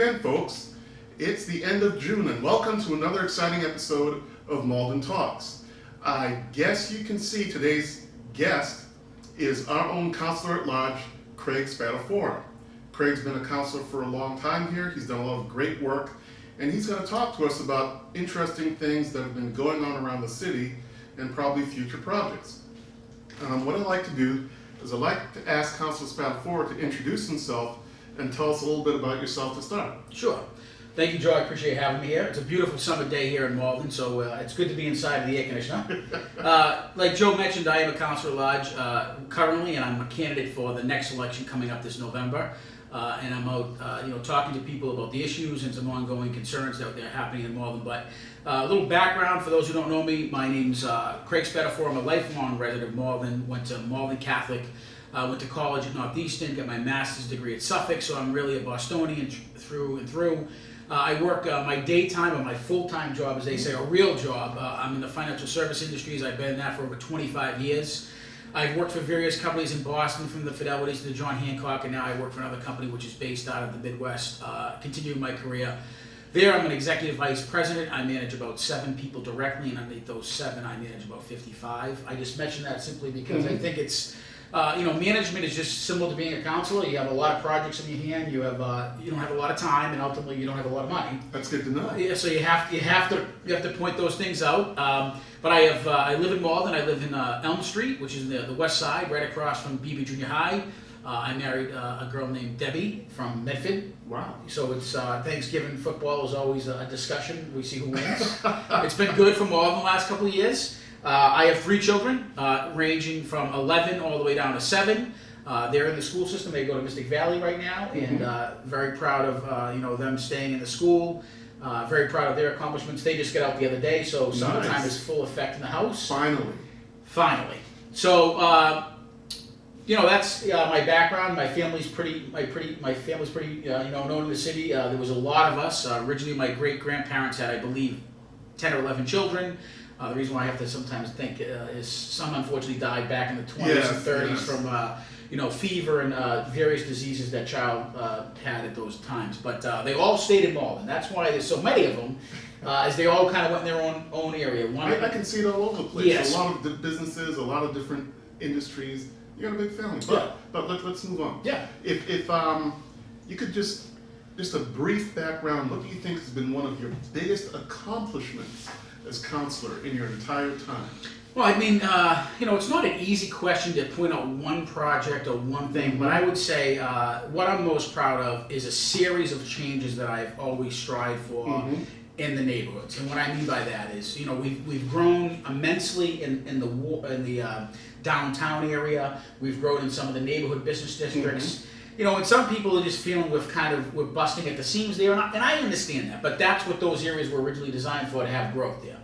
again, folks. It's the end of June, and welcome to another exciting episode of Malden Talks. I guess you can see today's guest is our own Councilor at Large, Craig Spadafora. Craig's been a councilor for a long time here. He's done a lot of great work, and he's going to talk to us about interesting things that have been going on around the city and probably future projects. What I'd like to do is I'd like to ask Councilor Spadafora to introduce himself and tell us a little bit about yourself to start. Sure. Thank you, Joe. I appreciate you having me here. It's a beautiful summer day here in Malden, so it's good to be inside of the air conditioner. Like Joe mentioned, I am a councilor at large currently, and I'm a candidate for the next election coming up this November. And I'm out, talking to people about the issues and some ongoing concerns that are happening in Malden. But a little background for those who don't know me: my name's Craig Spadafora. I'm a lifelong resident of Malden. Went to Malden Catholic. Went to college at Northeastern. Got my master's degree at Suffolk. So I'm really a Bostonian through and through. I work my daytime or my full-time job, as they say, a real job. I'm in the financial service industries. I've been in that for over 25 years. I've worked for various companies in Boston, from the Fidelities to the John Hancock, and now I work for another company which is based out of the Midwest, continuing my career. There, I'm an executive vice president. I manage about 7 people directly, and underneath those 7, I manage about 55. I just mention that simply because I think it's, management is just similar to being a councilor. You have a lot of projects in your hand. You have, you don't have a lot of time, and ultimately, you don't have a lot of money. That's good to know. Yeah, so you have to point those things out. But I live in Malden. I live in Elm Street, which is the west side, right across from BB Junior High. I married a girl named Debbie from Medford. Wow. So it's Thanksgiving football is always a discussion. We see who wins. It's been good for Malden the last couple of years. I have 3 children, ranging from 11 all the way down to 7. They're in the school system. They go to Mystic Valley right now, and very proud of them staying in the school. Very proud of their accomplishments. They just got out the other day, so summertime is full effect in the house. Finally. So that's my background. My family's pretty known in the city. There was a lot of us. Originally, my great grandparents had, I believe, 10 or 11 children. The reason why I have to sometimes think is some unfortunately died back in the 20s and 30s from fever and various diseases that child had at those times. But they all stayed in Malden. That's why there's so many of them, as they all kind of went in their own area. I can see it all over the place. Yes. A lot of businesses, a lot of different industries. You got a big family. But let's move on. Yeah. If you could just a brief background, what do you think has been one of your biggest accomplishments as councilor in your entire time? Well, I mean, it's not an easy question to point out one project or one thing, but I would say what I'm most proud of is a series of changes that I've always strived for in the neighborhoods. And what I mean by that is, we've grown immensely in the downtown area. We've grown in some of the neighborhood business districts. And some people are just feeling we're busting at the seams there, and I understand that, but that's what those areas were originally designed for, to have growth there.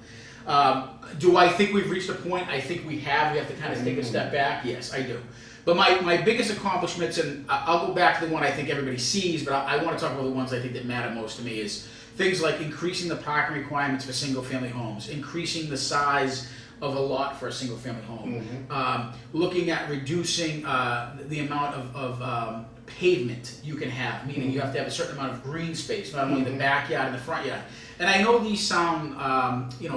Do I think we've reached a point? I think we have. We have to kind of take a step back. Yes, I do. But my biggest accomplishments, and I'll go back to the one I think everybody sees, but I want to talk about the ones I think that matter most to me, is things like increasing the parking requirements for single-family homes, increasing the size of a lot for a single-family home, looking at reducing the amount of pavement you can have, meaning you have to have a certain amount of green space, not only in the backyard and the front yard. And I know these sound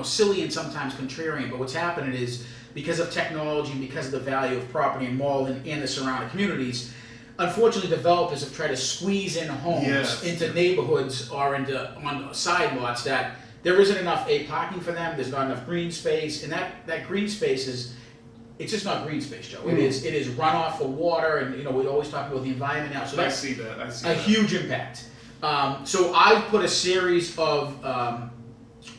silly and sometimes contrarian, but what's happening is, because of technology and because of the value of property in Malden and the surrounding communities, unfortunately developers have tried to squeeze in homes into neighborhoods or on side lots that there isn't enough parking for them. There's not enough green space, and that green space it's just not green space, Joe. It is runoff for water, and we always talk about the environment now. So that's a huge impact. So I've put a series of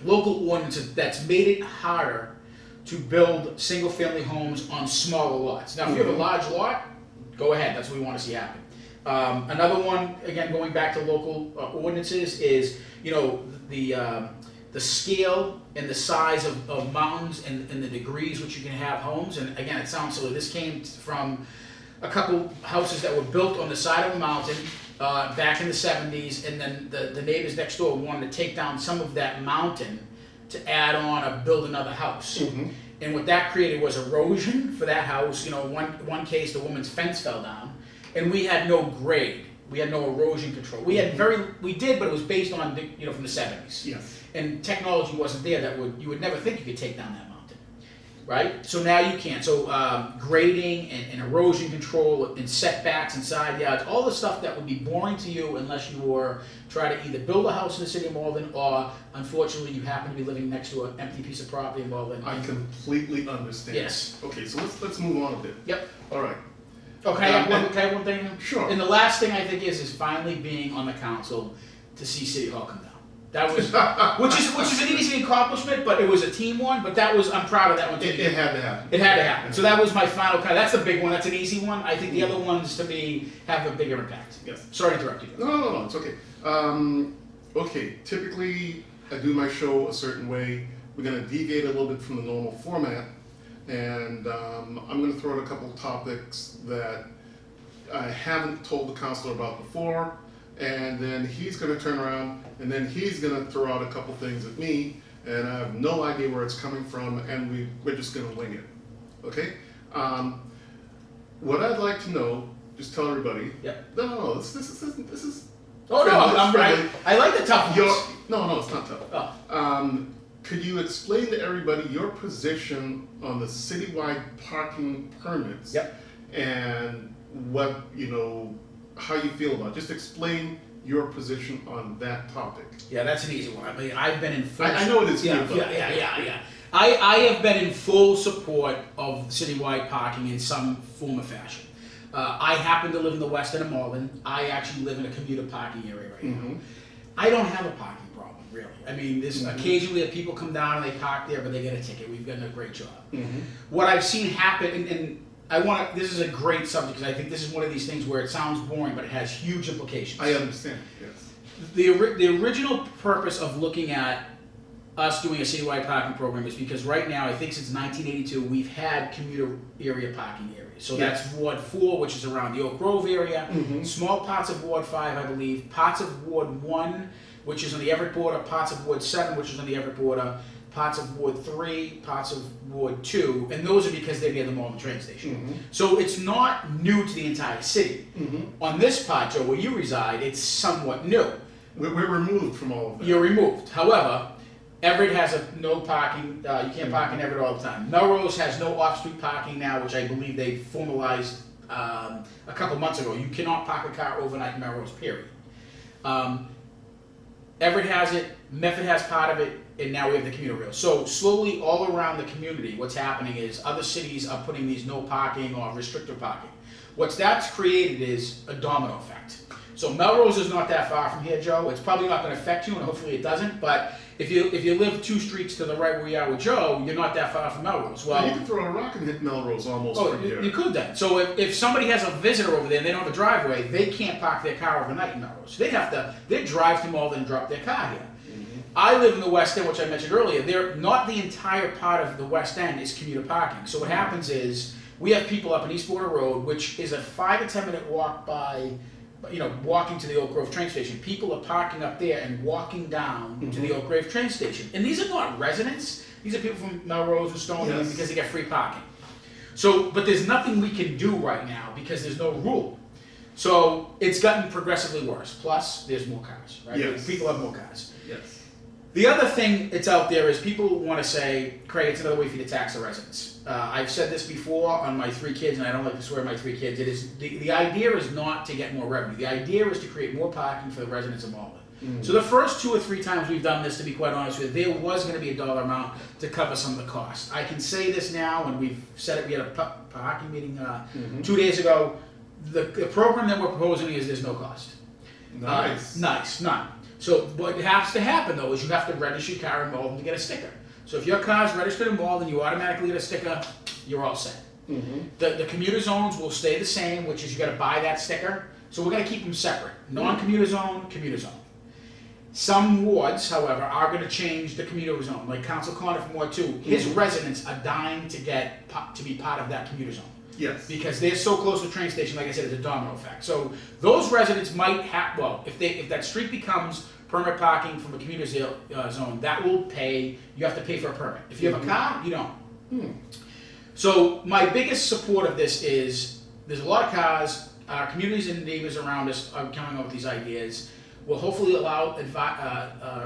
local ordinances that's made it harder to build single-family homes on smaller lots. Now, if you have a large lot, go ahead. That's what we want to see happen. Another one, again, going back to local ordinances, is the scale and the size of mountains and the degrees which you can have homes. And again, it sounds silly. This came from a couple houses that were built on the side of a mountain back in the 70s, and then the neighbors next door wanted to take down some of that mountain to add on or build another house. And what that created was erosion for that house. One case, the woman's fence fell down, and we had no grade We had no erosion control. We did, but it was based on from the 70s. Yes. And technology wasn't there you would never think you could take down that mountain, right? So now you can. So grading and erosion control and setbacks and side yards, all the stuff that would be boring to you unless you were trying to either build a house in the city of Malden or, unfortunately, you happen to be living next to an empty piece of property in Malden. I completely understand. Yes. Okay, so let's move on a bit. Yep. All right. Oh, can I have one thing? Sure. And the last thing I think is finally being on the council to see City Hall come down. That was, which is an easy accomplishment, but it was a team one. But I'm proud of that one too. It had to happen. It had to happen. So that was my final that's the big one. That's an easy one. I think the other ones to me have a bigger impact. Yes. Sorry to interrupt you. No, it's okay. Okay, typically I do my show a certain way. We're going to deviate a little bit from the normal format, and I'm going to throw out a couple topics that I haven't told the councilor about before, and then he's going to turn around, and then he's going to throw out a couple things at me, and I have no idea where it's coming from, and we're just going to wing it. Okay? What I'd like to know, just tell everybody. Yep. No, this is. Oh no, I'm right. I like the tough ones. No, it's not tough. Oh. Could you explain to everybody your position on the citywide parking permits? Yep. And what, how you feel about it. Just explain your position on that topic. Yeah, that's an easy one. I mean, I've been in full. I know it is. Yeah. I have been in full support of citywide parking in some form or fashion. I happen to live in the west end of Malden. I actually live in a commuter parking area right now. I don't have a parking problem, really. I mean, there's occasionally that people come down and they park there, but they get a ticket. We've done a great job. What I've seen happen, and this is a great subject because I think this is one of these things where it sounds boring, but it has huge implications. I understand, yes. The original purpose of looking at us doing a citywide parking program is because right now, I think since 1982, we've had commuter area parking areas. So that's Ward 4, which is around the Oak Grove area, small parts of Ward 5, I believe, parts of Ward 1, which is on the Everett border, parts of Ward 7, which is on the Everett border, parts of Ward 3, parts of Ward 2, and those are because they're near the Malden train station. So it's not new to the entire city. On this part, Joe, where you reside, it's somewhat new. We're removed from all of that. You're removed. However, Everett has no parking. You can't park in Everett all the time. Melrose has no off-street parking now, which I believe they formalized a couple months ago. You cannot park a car overnight in Melrose, period. Everett has it, Medford has part of it, and now we have the commuter rail. So slowly all around the community, what's happening is other cities are putting these no parking or restricted parking. What that's created is a domino effect. So Melrose is not that far from here, Joe. It's probably not going to affect you, and hopefully it doesn't. But if you live 2 streets to the right where you are with Joe, you're not that far from Melrose. Well, you can throw a rock and hit Melrose almost from here. You could then. So if somebody has a visitor over there and they don't have a driveway, they can't park their car overnight in Melrose. They'd drive to Malden and drop their car here. I live in the West End, which I mentioned earlier. Not the entire part of the West End is commuter parking. So what happens is we have people up in East Border Road, which is a 5 to 10 minute walk by. Walking to the Oak Grove train station. People are parking up there and walking down to the Oak Grove train station. And these are not residents. These are people from Melrose or Stoneham because they get free parking. So, but there's nothing we can do right now because there's no rule. So it's gotten progressively worse. Plus, there's more cars, right? Yes. People have more cars. Yes. The other thing that's out there is people want to say, Craig, it's another way for you to tax the residents. I've said this before on my 3 kids, and I don't like to swear my 3 kids. It is the idea is not to get more revenue. The idea is to create more parking for the residents of Malden. So the first 2 or 3 times we've done this, to be quite honest with you, there was going to be a dollar amount to cover some of the costs. I can say this now, and we've said it. We had a parking meeting 2 days ago. The program that we're proposing is there's no cost. Nice. None. So what has to happen, though, is you have to register your car in Malden to get a sticker. So if your car's registered in Malden, you automatically get a sticker, you're all set. The commuter zones will stay the same, which is you got to buy that sticker. So we're going to keep them separate. Non-commuter zone, commuter zone. Some wards, however, are going to change the commuter zone. Like Councilor Connor from Ward 2, his residents are dying to be part of that commuter zone. Yes. Because they're so close to the train station, like I said, it's a domino effect. So those residents might have, if that street becomes permit parking from a commuter zone, that will pay, you have to pay for a permit. If you have a car, you don't. So my biggest support of this is, there's a lot of cars, our communities and neighbors around us are coming up with these ideas. We'll hopefully allow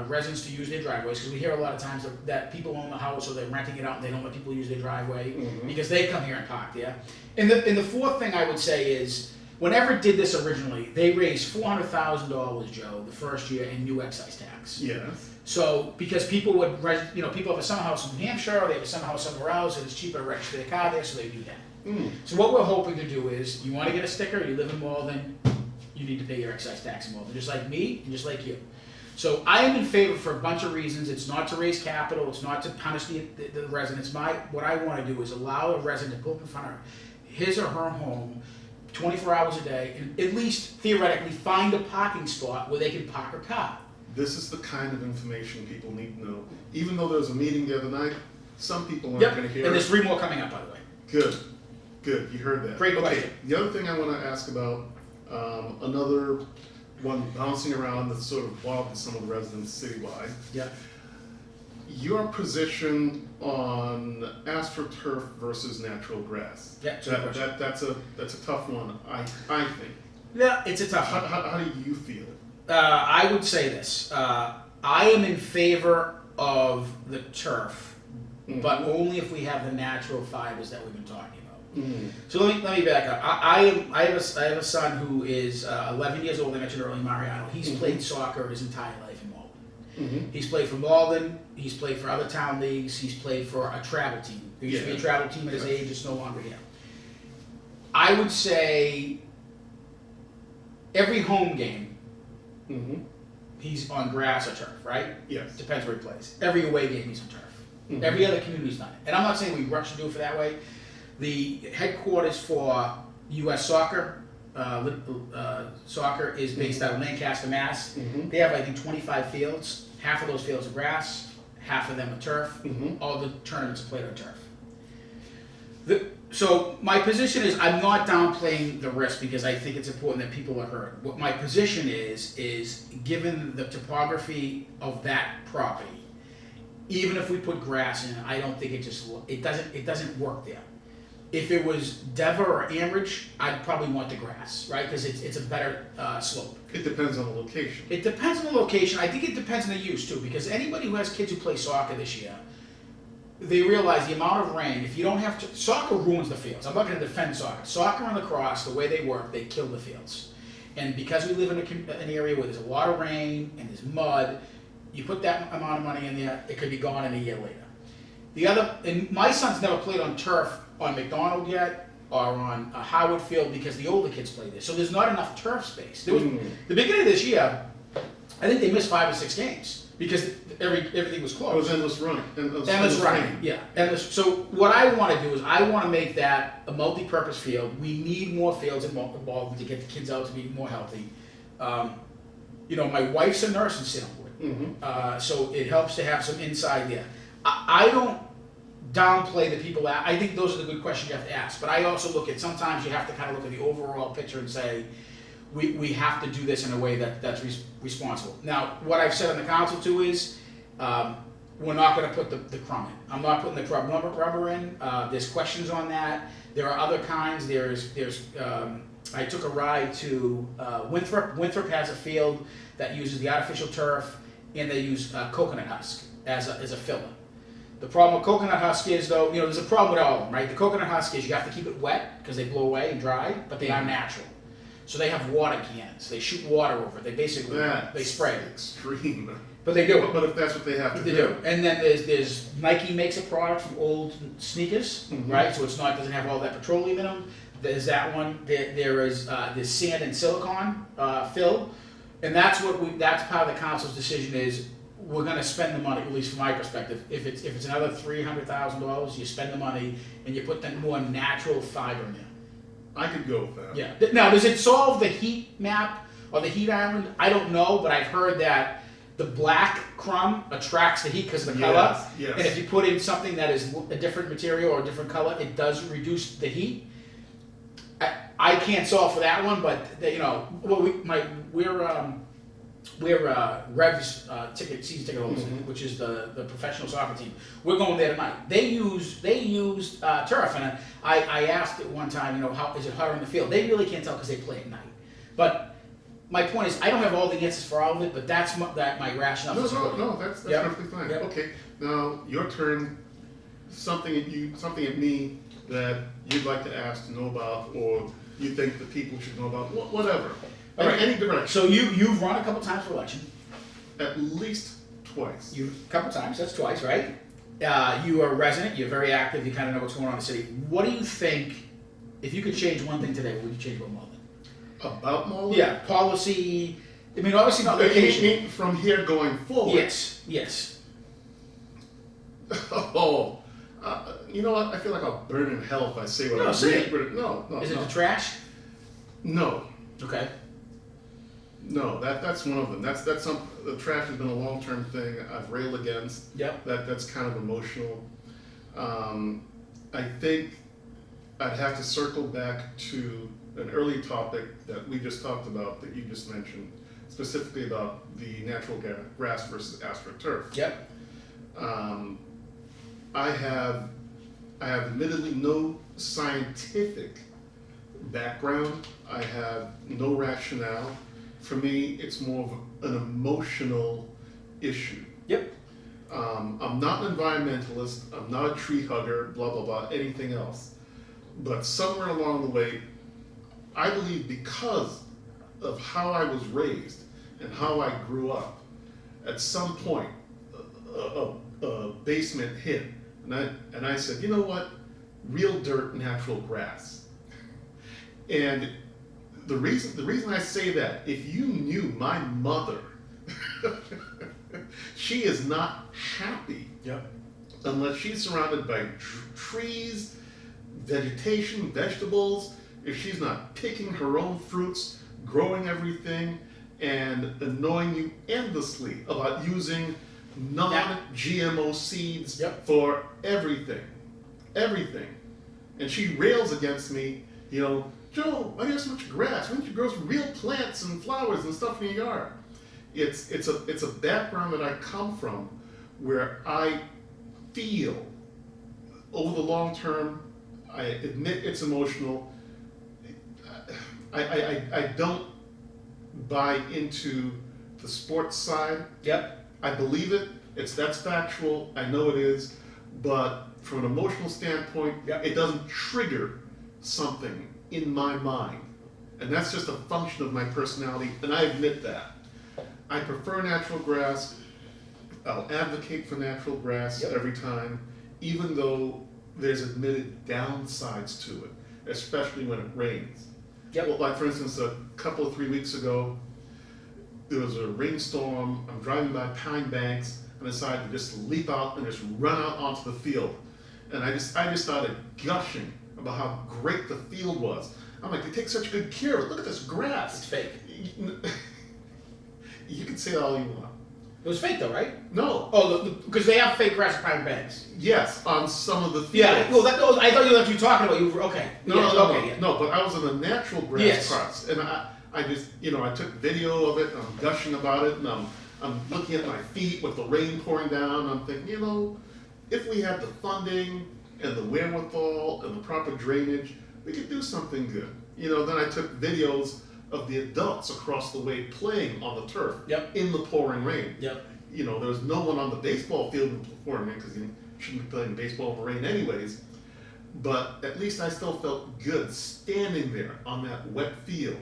residents to use their driveways, because we hear a lot of times that people own the house or they're renting it out and they don't let people use their driveway because they come here and park there. And the fourth thing I would say is, whenever it did this originally, they raised $400,000, Joe, the first year in new excise tax. Yes. So, because people would, people have a summer house in New Hampshire, or they have a summer house somewhere else, and it's cheaper to register their car there, so they do that. So what we're hoping to do is, you want to get a sticker, you live in Malden, you need to pay your excise tax in Malden, just like me and just like you. So I am in favor for a bunch of reasons. It's not to raise capital, it's not to punish the residents. What I want to do is allow a resident to pull up in front of his or her home 24 hours a day, and at least theoretically find a parking spot where they can park a car. This is the kind of information people need to know. Even though there was a meeting the other night, some people aren't going to hear And there's it. 3 more coming up, by the way. Good, you heard that. Great question. Okay, the other thing I want to ask about, another one bouncing around that sort of bothered some of the residents citywide. Yeah. Your position on astroturf versus natural grass. Yeah, That's a tough one, I think. Yeah, it's a tough one. How do you feel? I would say this. I am in favor of the turf, but only if we have the natural fibers that we've been talking about. So let me back up. I have a son who is 11 years old. I mentioned earlier, Mariano. He's played soccer his entire life in Malden. He's played for Malden. He's played for other town leagues. He's played for a travel team. There used to be a travel team at his age. It's no longer here. I would say every home game, he's on grass or turf, right? Yes. Depends where he plays. Every away game, he's on turf. Every other community's done it. And I'm not saying we rush to do it for that way. The headquarters for U.S. soccer, soccer is based out of Lancaster, Mass. They have, I think, 25 fields. Half of those fields are grass, half of them are turf. All the tournaments are played on turf. So my position is, I'm not downplaying the risk because I think it's important that people are heard. What my position is given the topography of that property, even if we put grass in, I don't think it doesn't work there. If it was Devon or Ambridge, I'd probably want the grass, right? Because it's a better slope. It depends on the location. It depends on the location. I think it depends on the use too, because anybody who has kids who play soccer this year, they realize the amount of rain. If you don't have to, soccer ruins the fields. I'm not going to defend soccer. Soccer and lacrosse, the way they work, they kill the fields. And because we live in an area where there's a lot of rain and there's mud, you put that amount of money in there, it could be gone in a year later. And my son's never played on turf on McDonald yet or on a Howard field because the older kids play there. So there's not enough turf space. There was, the beginning of this year, I think they missed 5 or 6 games because everything was closed. It was endless running. Endless running, yeah. So what I want to do is I want to make that a multi-purpose field. We need more fields involved to get the kids out to be more healthy. My wife's a nurse in Citywood, so it helps to have some inside there. I don't downplay the people that, I think those are the good questions you have to ask, but I also look at, sometimes you have to kind of look at the overall picture and say, we have to do this in a way that's responsible. Now, what I've said on the council too is, we're not going to put the crumb in. I'm not putting the rubber in. There's questions on that. There are other kinds. I took a ride to Winthrop. Winthrop has a field that uses the artificial turf, and they use coconut husk as a filler. The problem with coconut husk is, though, there's a problem with all of them, right? The coconut husk is you have to keep it wet because they blow away and dry, but they are natural. So they have water cans. They shoot water over it. They basically they spray it. Extreme. But they do it. But if that's what they have to do. And then there's Nike makes a product from old sneakers, right? So doesn't have all that petroleum in them. There's that one. There is this sand and silicone fill, and that's part of the council's decision is we're going to spend the money, at least from my perspective. If it's another $300,000, you spend the money and you put that more natural fiber in there. I could go with that. Yeah. Now, does it solve the heat map or the heat island? I don't know, but I've heard that the black crumb attracts the heat because of the color. Yes. And if you put in something that is a different material or a different color, it does reduce the heat. I can't solve for that one, but we're Rev's season ticket holders, which is the professional soccer team. We're going there tonight. They use turf, and I asked at one time, how is it hotter in the field? They really can't tell because they play at night. But my point is, I don't have all the answers for all of it, but that's my rationale. No, that's perfectly fine. Yep. Okay, now your turn. Something at me that you'd like to ask to know about, or you think the people should know about, whatever. All right. Any direction. So you've run a couple times for election. At least twice. A couple times. That's twice, right? You are a resident. You're very active. You kind of know what's going on in the city. What do you think? If you could change one thing today, what would you change about Malden? About Malden? Yeah, policy. I mean, obviously not location. From here going forward. Yes. Oh, you know what? I feel like I'll burn in hell if I say what No, I'm say it. No. Is it the trash? No. Okay. No, that's one of them. That's the trash has been a long-term thing I've railed against. Yep. That's kind of emotional. I think I'd have to circle back to an early topic that we just talked about, that you just mentioned, specifically about the natural grass versus astroturf. Yep. I have admittedly no scientific background. I have no rationale. For me, it's more of an emotional issue. Yep. I'm not an environmentalist. I'm not a tree hugger, blah, blah, blah, anything else. But somewhere along the way, I believe because of how I was raised and how I grew up, at some point, a basement hit. And I said, you know what? Real dirt, natural grass. And the reason I say that, if you knew my mother, she is not happy unless she's surrounded by trees, vegetation, vegetables, if she's not picking her own fruits, growing everything, and annoying you endlessly about using non-GMO seeds for everything. And she rails against me, Joe, why do you have so much grass? Why don't you grow some real plants and flowers and stuff in your yard? It's a background that I come from where I feel over the long term, I admit it's emotional. I don't buy into the sports side. Yep. I believe it. That's factual. I know it is. But from an emotional standpoint, it doesn't trigger something in my mind. And that's just a function of my personality, and I admit that. I prefer natural grass. I'll advocate for natural grass every time, even though there's admitted downsides to it, especially when it rains. Well, like for instance, a couple of 3 weeks ago, there was a rainstorm. I'm driving by Pine Banks and I decided to just leap out and just run out onto the field. And I just started gushing about how great the field was. I'm like, they take such good care of it. Look at this grass. It's fake. You can say all you want. It was fake though, right? No. Oh, because they have fake grass at Pine Banks. Yes, on some of the fields. Yeah. Well, I thought you were talking about. Okay. No. But I was in a natural grass parts, and I just, I took video of it, and I'm gushing about it, and I'm looking at my feet with the rain pouring down. I'm thinking, if we had the funding and the wherewithal and the proper drainage, we could do something good. Then I took videos of the adults across the way playing on the turf in the pouring rain. There was no one on the baseball field in the pouring rain because you shouldn't be playing baseball in the rain anyways. But at least I still felt good standing there on that wet field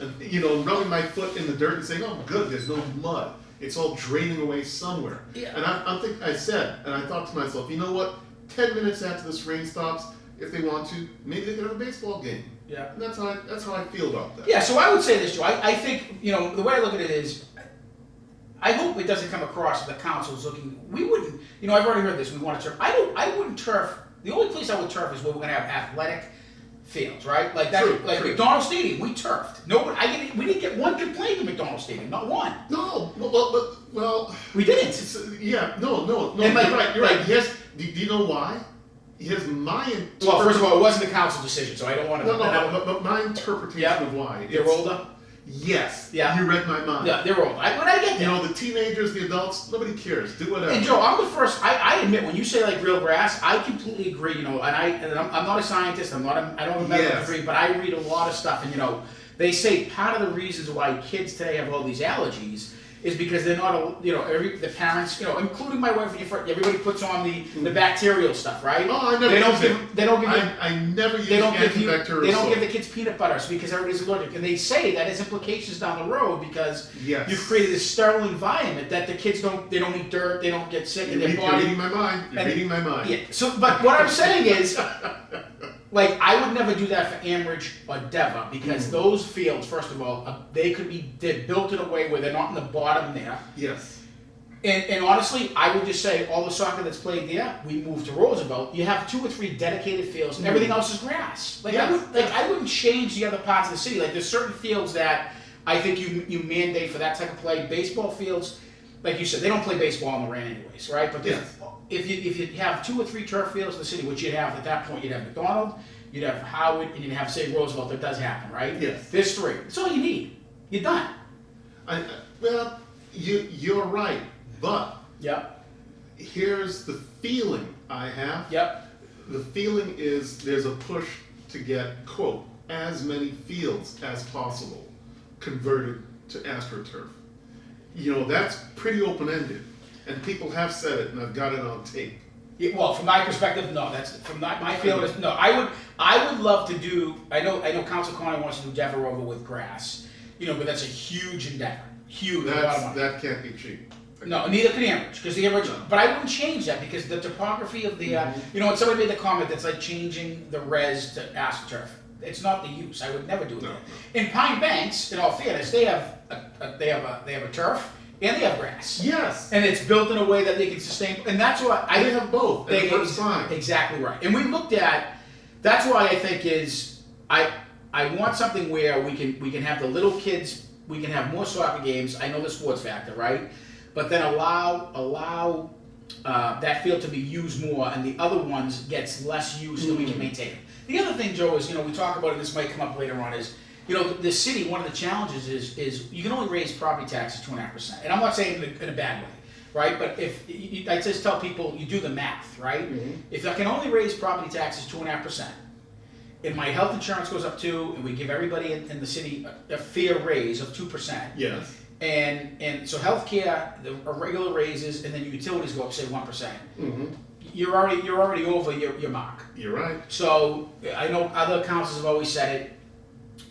and, rubbing my foot in the dirt and saying, oh, good, there's no mud. It's all draining away somewhere. And I thought to myself, you know what? 10 minutes after this rain stops, if they want to, maybe they can have a baseball game. Yeah. And that's how I feel about that. Yeah, so I would say this, Joe. I think, the way I look at it is, I hope it doesn't come across that the council's looking, we wouldn't, I've already heard this, we want to turf. I wouldn't turf, the only place I would turf is where we're going to have athletic fields, right? Like that, True. McDonald Stadium, we turfed. We didn't get one complaint from McDonald Stadium, not one. No, well. We didn't. No. And You're right. Yes. Do you know why? Here's my Well, first of all, it wasn't a council decision, so I don't want to. No, but my interpretation of why. You're older? Yes. Yeah. You read my mind. Yeah, they're old. When I get You there. know, the teenagers, the adults, nobody cares. Do whatever. And Joe, I'm the first. I admit when you say like real grass, I completely agree. You know, I'm not a scientist. I don't have a medical degree, but I read a lot of stuff. And you know, they say part of the reasons why kids today have all these allergies is because they're not, the parents, including my wife and your friend, everybody puts on the bacterial stuff, right? Oh, I never I never use antibacterial They don't soap. give the kids peanut butter because everybody's allergic. And they say that has implications down the road because Yes. you've created this sterile environment that the kids don't eat dirt, they don't get sick in their body. You're reading my mind. You're reading my mind. Yeah. So, but what I'm saying is, like, I would never do that for Amridge or Deva because those fields, first of all, they're built in a way where they're not in the bottom there. Yes. And honestly, I would just say all the soccer that's played there, we moved to Roosevelt. You have 2 or 3 dedicated fields, and everything else is grass. Like I wouldn't change the other parts of the city. Like there's certain fields that I think you mandate for that type of play. Baseball fields, like you said, they don't play baseball in the rain anyways, right? But if you have 2 or 3 turf fields in the city, which you'd have at that point, you'd have McDonald, you'd have Howard, and you'd have, say, Roosevelt. That does happen, right? Yes. There's 3. That's all you need. You're done. Well, you're right, but Yep. here's the feeling I have. Yep. The feeling is there's a push to get, quote, as many fields as possible converted to astroturf. You know, that's pretty open-ended, and people have said it, and I've got it on tape. Yeah, well, from my perspective, no. That's from my feeling is no. I would love to do. I know Councilor Connie wants to do Denver over with grass, but that's a huge endeavor. Huge. A lot of money. That can't be cheap. No, neither can Amridge, because the Amridge. But I wouldn't change that because the topography of the. When somebody made the comment that's like changing the res to astroturf. It's not the use. I would never do it there. In Pine Banks, in all fairness, they have a turf and they have grass. Yes. And it's built in a way that they can sustain. And that's why They have both. They have fine. Exactly right. And we looked at. That's why I think is I want something where we can have the little kids. We can have more soccer games. I know the sports factor, right? But then allow that field to be used more, and the other ones gets less use, so we can maintain it. The other thing, Joe, is we talk about it. This might come up later on. Is the city? One of the challenges is you can only raise property taxes 2.5%, and I'm not saying it in a bad way, right? But if I just tell people, you do the math, right? If I can only raise property taxes 2.5%, and my health insurance goes up 2%, and we give everybody in the city a fair raise of 2%. Yes. And so healthcare, the regular raises, and then your utilities go up, say 1%. You're already over your mark. You're right. So I know other councils have always said it.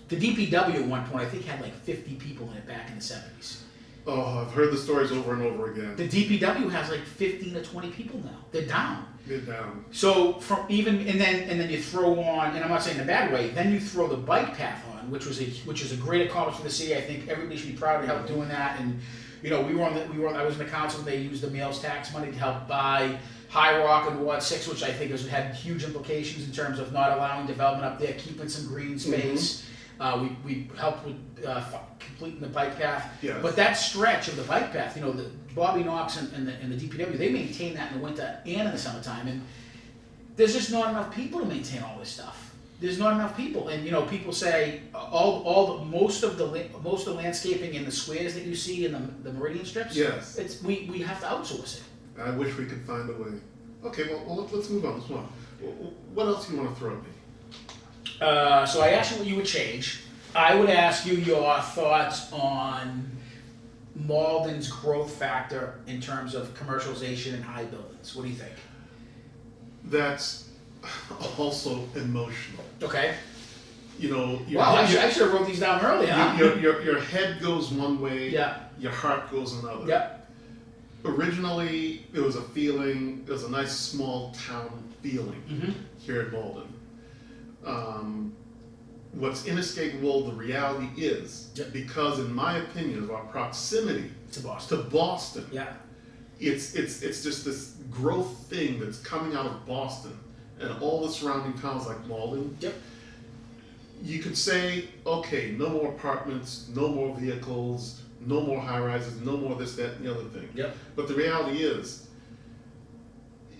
The DPW at one point, I think, had like 50 people in it back in the 70s. Oh, I've heard the stories over and over again. The DPW has like 15 to 20 people now. They're down. They're down. So and then you throw on, and I'm not saying in a bad way, then you throw the bike path on, which is a great accomplishment for the city. I think everybody should be proud to help doing that. And I was in the council when they used the meals tax money to help buy High Rock and Ward 6, which I think had huge implications in terms of not allowing development up there, keeping some green space. We helped with completing the bike path. Yes. But that stretch of the bike path, the Bobby Knox and the DPW, they maintain that in the winter and in the summertime. And there's just not enough people to maintain all this stuff. There's not enough people, and people say most of the landscaping in the squares that you see in the meridian strips. Yes. We have to outsource it. I wish we could find a way. Okay, well let's move on. What else do you want to throw at me? So I asked you what you would change. I would ask you your thoughts on Malden's growth factor in terms of commercialization and high buildings. What do you think? That's also emotional. Okay. Wow, I should have wrote these down earlier. Your head goes one way. Yeah. Your heart goes another. Yep. Originally, it was a feeling. It was a nice small town feeling here in Malden. What's inescapable, the reality is, because in my opinion of our proximity to Boston, yeah, it's just this growth thing that's coming out of Boston and all the surrounding towns like Malden. Yep. You could say, okay, no more apartments, no more vehicles, no more high-rises, no more this, that, and the other thing. Yep. But the reality is,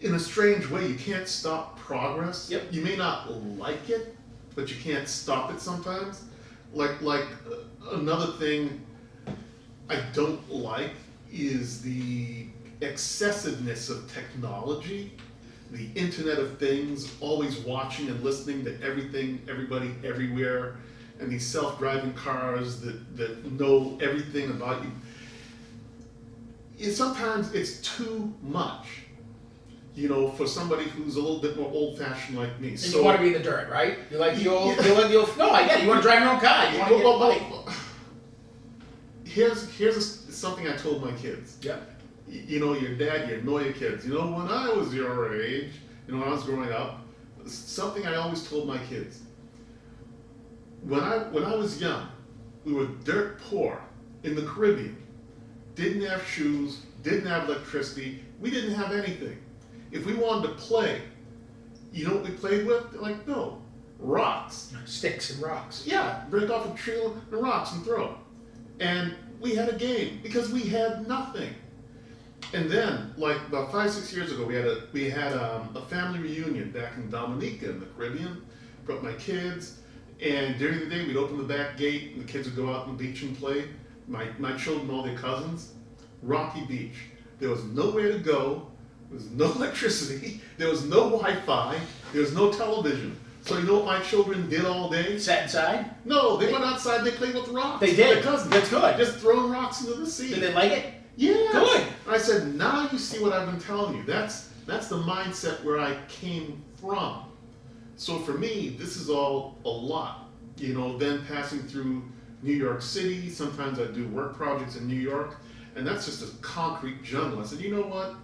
in a strange way, you can't stop progress. Yep. You may not like it, but you can't stop it sometimes. Another thing I don't like is the excessiveness of technology, the Internet of Things, always watching and listening to everything, everybody, everywhere, and these self-driving cars that know everything about you. Sometimes it's too much, for somebody who's a little bit more old-fashioned like me. And so, you want to be in the dirt, right? You like the old, no, I get it. You want to drive your own car. You want to get money. Here's something I told my kids. Yeah. Your dad, you know your kids. When I was your age, when I was growing up, something I always told my kids. When I was young, we were dirt poor in the Caribbean. Didn't have shoes, didn't have electricity, we didn't have anything. If we wanted to play, you know what we played with? Like, no, rocks. Sticks and rocks. Yeah, break off a tree and rocks and throw. And we had a game because we had nothing. And then, like about 5-6 years ago, we had a family reunion back in Dominica in the Caribbean. Brought my kids, and during the day we'd open the back gate, and the kids would go out on the beach and play. My children, all their cousins, rocky beach. There was nowhere to go. There was no electricity. There was no Wi-Fi. There was no television. So you know what my children did all day? Sat inside? No, they went outside. They played with rocks. They did. Their cousins. That's good. Just throwing rocks into the sea. Did they like it? Yeah. Good. I said, now you see what I've been telling you. That's the mindset where I came from. So for me, this is all a lot. Then passing through New York City, sometimes I do work projects in New York, and that's just a concrete jungle. I said, you know what?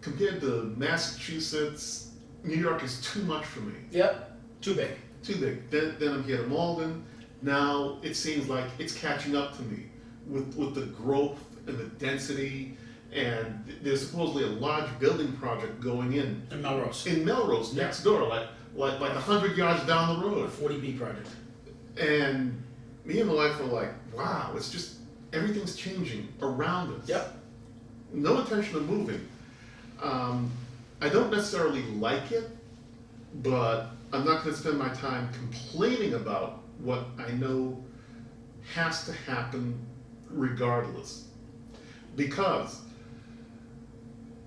Compared to Massachusetts, New York is too much for me. Yep. Too big. Too big. Then I'm here to Malden. Now it seems like it's catching up to me with the growth and the density, and there's supposedly a large building project going in Melrose. In Melrose, next door, like 100 yards down the road. 40B project. And me and my wife were like, wow, it's just, everything's changing around us. Yep. No intention of moving. I don't necessarily like it, but I'm not going to spend my time complaining about what I know has to happen regardless. Because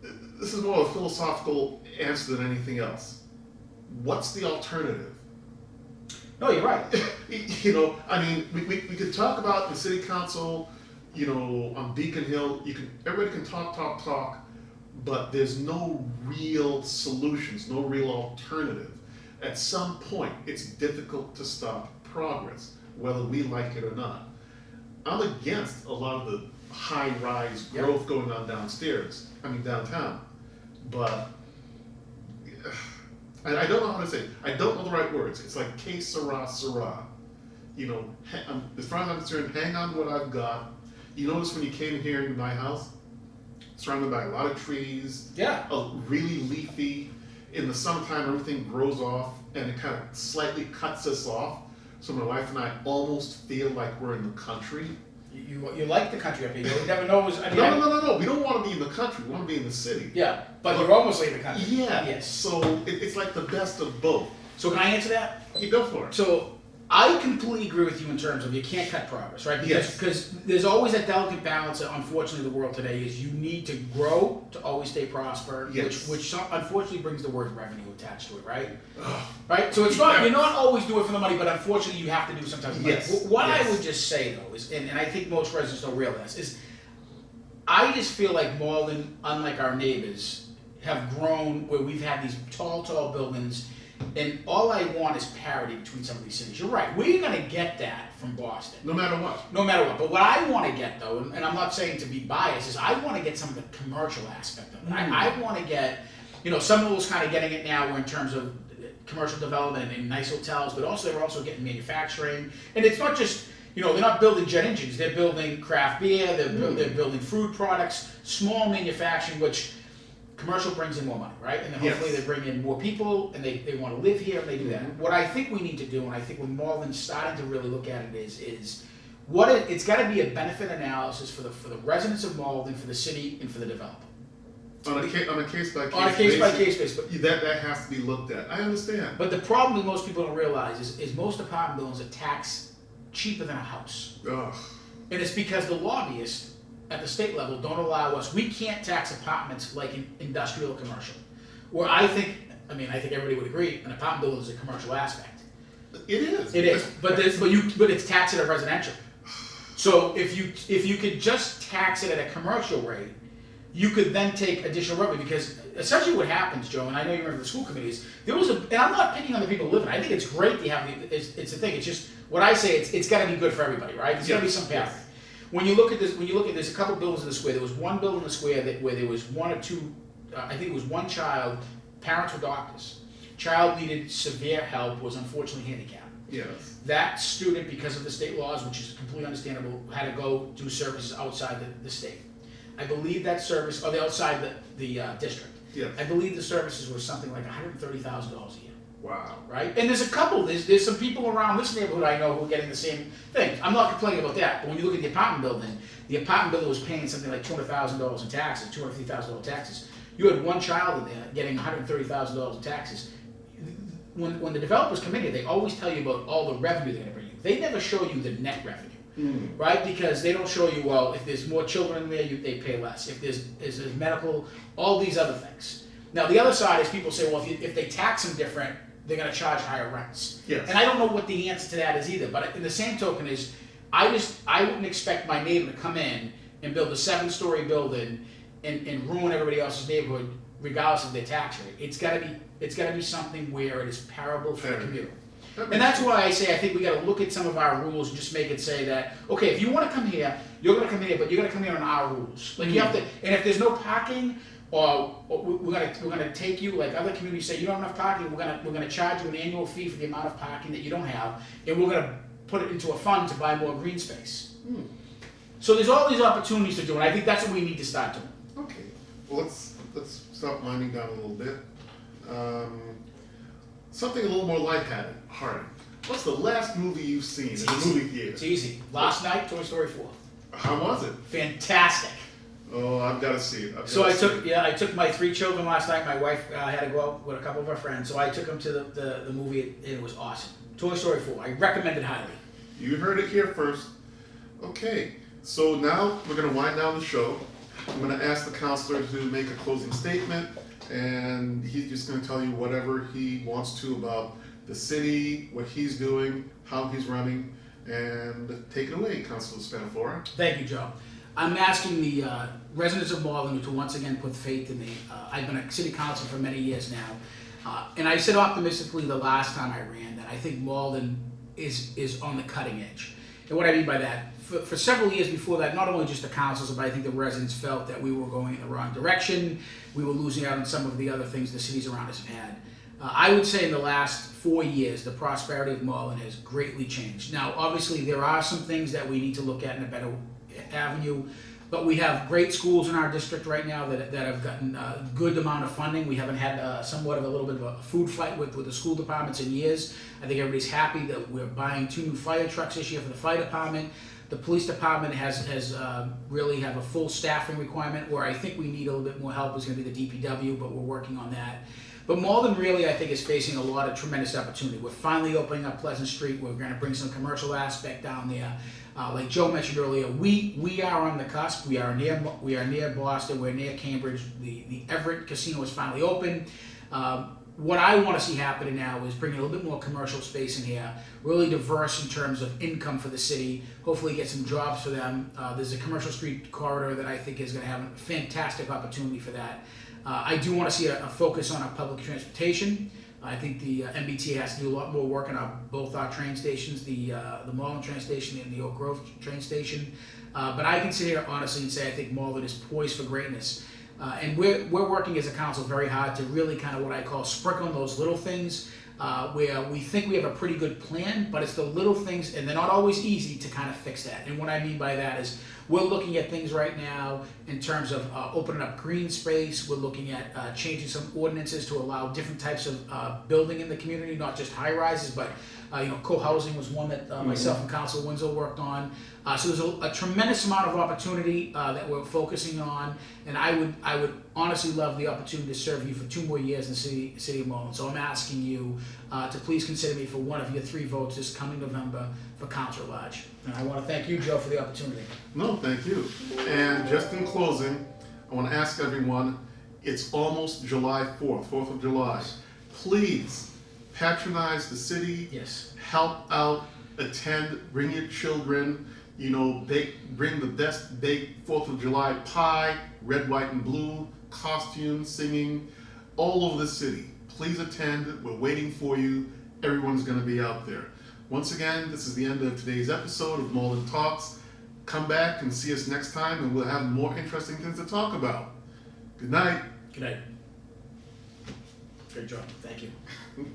this is more of a philosophical answer than anything else. What's the alternative? No, you're right. We could talk about the city council, on Beacon Hill. Everybody can talk, but there's no real solutions, no real alternative. At some point, it's difficult to stop progress, whether we like it or not. I'm against a lot of the high-rise growth going on downtown, but I don't know how to say it. I don't know the right words. It's like que sera, sera. As far as I'm concerned, hang on to what I've got. You notice when you came here in my house, surrounded by a lot of trees. Yeah. Really leafy. In the summertime, everything grows off, and it kind of slightly cuts us off. So my wife and I almost feel like we're in the country. You like the country up here. You never know. No. We don't want to be in the country. We want to be in the city. Yeah, but you're almost in the country. Yeah. Yes. So it's like the best of both. So can I answer that? You go for it. So I completely agree with you in terms of you can't cut progress, right? Because there's always that delicate balance that unfortunately the world today is you need to grow to always stay prosper, yes. which unfortunately brings the word revenue attached to it, right? Ugh. Right? So it's not, you're not always doing it for the money, but unfortunately you have to do sometimes. Yes. What yes. I would just say though is, and I think most residents don't realize, is I just feel like Malden, unlike our neighbors, have grown where we've had these tall buildings. And all I want is parity between some of these cities. You're right. We're going to get that from Boston. No matter what. No matter what. But what I want to get, though, and I'm not saying to be biased, is I want to get some of the commercial aspect of it. I want to get, some of those kind of getting it now in terms of commercial development and nice hotels, but also they're also getting manufacturing. And it's not just, they're not building jet engines. They're building craft beer. They're building food products, small manufacturing, which commercial brings in more money, right? And then hopefully yes. they bring in more people and they want to live here and they do that. What I think we need to do, and I think when Malden's starting to really look at it is it's got to be a benefit analysis for the residents of Malden, for the city, and for the developer. On a case by case On a case by case basis. But that has to be looked at. I understand. But the problem that most people don't realize is most apartment buildings are taxed cheaper than a house. Ugh. And it's because the lobbyists at the state level don't allow us. We can't tax apartments like in industrial or commercial. Where I think everybody would agree, an apartment building is a commercial aspect. It is. It is. But it's taxed at a residential. So if you could just tax it at a commercial rate, you could then take additional revenue, because essentially what happens, Joe, and I know you remember the school committees, and I'm not picking on the people living. I think it's great to have it's the thing. It's just what I say. It's got to be good for everybody, right? There's got to be some path. Yes. When you look at there's a couple buildings in the square. There was one building in the square where there was one or two. I think it was one child. Parents were doctors. Child needed severe help. Was unfortunately handicapped. Yes. That student, because of the state laws, which is completely understandable, had to go do services outside the state. I believe that service, or outside the district. Yes. I believe the services were something like $130,000 a year. Wow. Right? And there's some people around this neighborhood I know who are getting the same thing. I'm not complaining about that, but when you look at the apartment building was paying something like $200,000 in taxes, $250,000 taxes. You had one child in there getting $130,000 in taxes. When the developers come in here, they always tell you about all the revenue they're going to bring you. They never show you the net revenue, right? Because they don't show you, well, if there's more children in there, they pay less. If there's medical, all these other things. Now, the other side is people say, well, if they tax them different, they're going to charge higher rents. Yes. And I don't know what the answer to that is either. But in the same token is, I wouldn't expect my neighbor to come in and build a 7-story building and ruin everybody else's neighborhood regardless of their tax rate. It's got to be something where it is parable for the commuter. And that's why I say I think we got to look at some of our rules and just make it say that, okay, if you want to come here, you're going to come here, but you're going to come here on our rules. Like you have to, and if there's no parking, or we're gonna take you, like other communities say, you don't have enough parking, we're gonna charge you an annual fee for the amount of parking that you don't have, and we're gonna put it into a fund to buy more green space. So there's all these opportunities to do, and I think that's what we need to start doing. Okay. Well, let's stop winding down a little bit. Something a little more lighthearted. What's the last movie you've seen in the movie theater? It's easy. Last night, Toy Story 4. How was it? Fantastic. Oh, I've got to see it. I took my 3 children last night. My wife had to go out with a couple of her friends, so I took them to the movie. It was awesome. Toy Story 4. I recommend it highly. You heard it here first. Okay, so now we're going to wind down the show. I'm going to ask the counselor to make a closing statement, and he's just going to tell you whatever he wants to about the city, what he's doing, how he's running, and take it away, Councilor Spadafora. Thank you, Joe. I'm asking the residents of Malden to once again put faith in me. I've been a city councilor for many years now, and I said optimistically the last time I ran that I think Malden is on the cutting edge. And what I mean by that, for several years before that, not only just the councils, but I think the residents felt that we were going in the wrong direction. We were losing out on some of the other things the cities around us have had. I would say in the last 4 years, the prosperity of Malden has greatly changed. Now, obviously, there are some things that we need to look at in a better avenue, but we have great schools in our district right now that have gotten a good amount of funding. We haven't had somewhat of a little bit of a food fight with the school departments in years. I think everybody's happy that we're buying 2 new fire trucks this year for the fire department. The police department has really have a full staffing requirement. Where I think we need a little bit more help is going to be the DPW, but we're working on that. But Malden really, I think, is facing a lot of tremendous opportunity. We're finally opening up Pleasant Street. We're going to bring some commercial aspect down there. Like Joe mentioned earlier, we are on the cusp. We are near Boston. We're near Cambridge. The Everett Casino is finally open. What I want to see happening now is bringing a little bit more commercial space in here, really diverse in terms of income for the city, hopefully get some jobs for them. There's a commercial street corridor that I think is going to have a fantastic opportunity for that. I do want to see a focus on our public transportation. I think the MBTA has to do a lot more work on both our train stations, the Malden train station and the Oak Grove train station. But I can sit here honestly and say I think Malden is poised for greatness. And we're working as a council very hard to really kind of what I call sprinkle on those little things where we think we have a pretty good plan, but it's the little things, and they're not always easy to kind of fix that. And what I mean by that is we're looking at things right now in terms of opening up green space. We're looking at changing some ordinances to allow different types of building in the community, not just high rises, but co-housing was one that myself and Councilor Winslow worked on. So there's a tremendous amount of opportunity that we're focusing on, and I would honestly love the opportunity to serve you for 2 more years in the city of Malden. So I'm asking you to please consider me for one of your 3 votes this coming November for Councilor at Large. And I want to thank you, Joe, for the opportunity. No, thank you. And just in closing, I want to ask everyone, it's almost July 4th, 4th of July. Please patronize the city. Yes. Help out, attend, bring your children, bring the best baked 4th of July pie, red, white, and blue, costumes, singing, all over the city. Please attend. We're waiting for you. Everyone's going to be out there. Once again, this is the end of today's episode of Malden Talks. Come back and see us next time, and we'll have more interesting things to talk about. Good night. Good night. Great job. Thank you. Thank